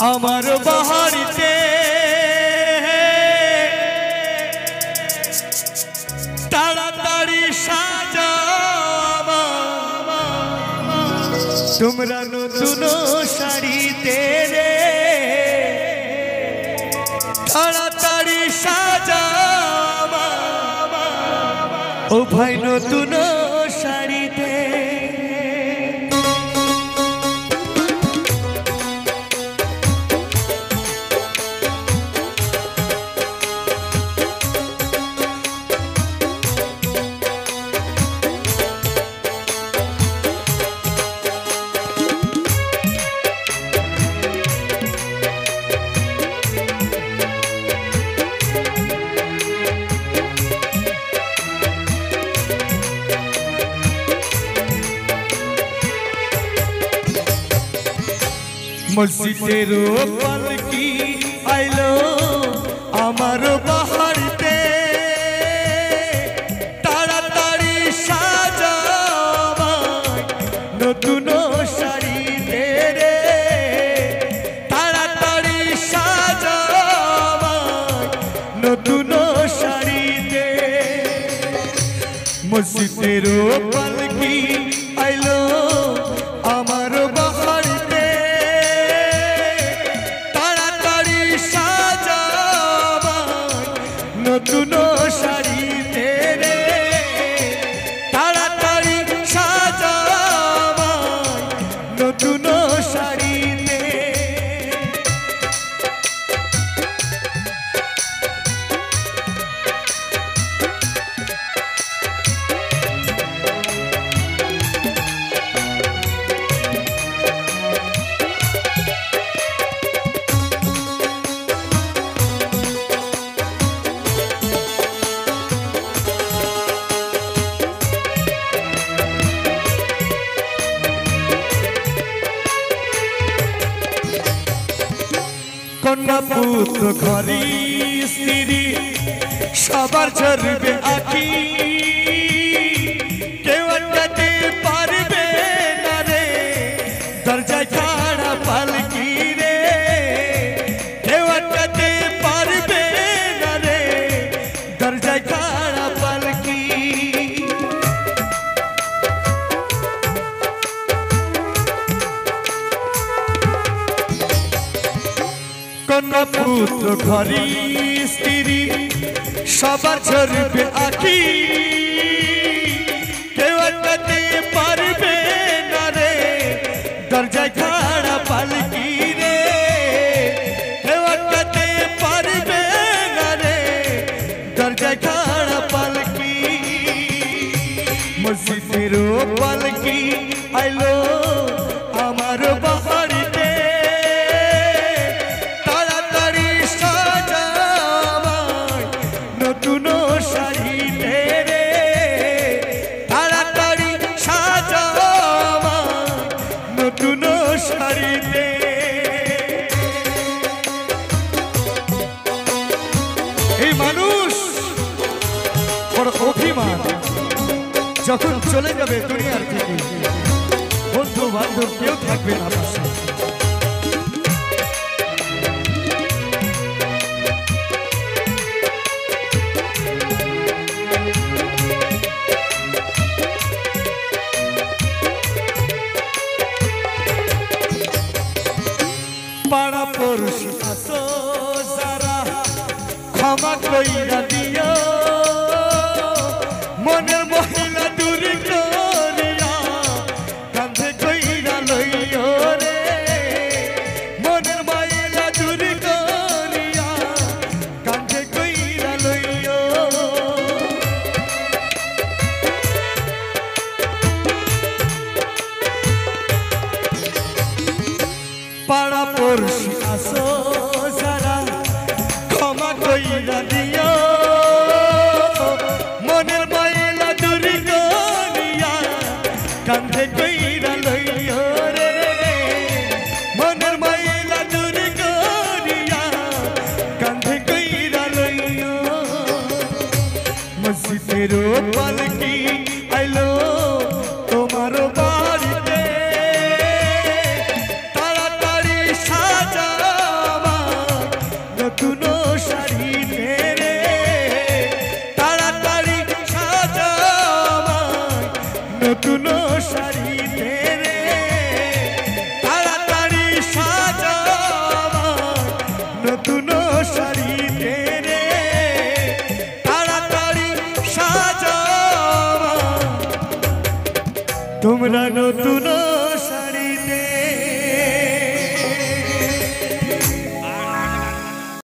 আমার বাহারিতে তাড়াতাড়ি সাজা তোমরা নতুন শাড়িতে রে তাড়াতাড়ি সাজা ও ভাই নতুন শাড়িতে मस्जिदेर पालकी आइलो आमार बाहारिते ताड़ाताड़ी साजा नतुन शाड़ीते रे ताड़ाताड़ी साजा नतुन शाड़ीते मस्जिदेर पालकी आइलो आमार बाहारिते नतुन शाड़ीते रे ताड़ाताड़ी साजा नतुन शाड़ीते कन्या पुत्र घरी स्त्री सबार झरबे आखी केउ आटकाते पारबे ना रे दरजाय खाड़ा पालकी रे केउ आटकाते पारबे ना रे दरजाय खाड़ा पालकी कन्या पुत्र घरी स्त्री सबार झरबे आखी केउ आटकाते पारबे ना रे दरजाय खाड़ा पालकी रे केउ आटकाते पारबे ना रे दरजाय खाड़ा पालकी मस्जिदेर पालकी आइलो आमार बाहारिते नतुन शाड़ीते रे ताड़ाताड़ी साजा नतुन शाड़ीते এই মানুষ বড় অভিমান যখন চলে যাবে দুনিয়ার থেকে বন্ধু বান্ধব কেউ থাকবে না পাশে पाड़ा पड़ोसी आसो जारा क्षमा कइरा दियो मनेर महिला दूर करिया कांधे कइरा लइयो रे मनेर महिला दूर करिया कांधे कइरा लइयो पाड़ा पड़ोसी आसो जारा क्षमा कइरा दियो मनेर महिला दूर करिया कांधे कइरा लइयो रे मनेर महिला दूर करिया कांधे कइरा लइयो मस्जिदेर पालकी आइलो तोमार बाड़ीते ताड़ाताड़ी साजा তোমরা নতুন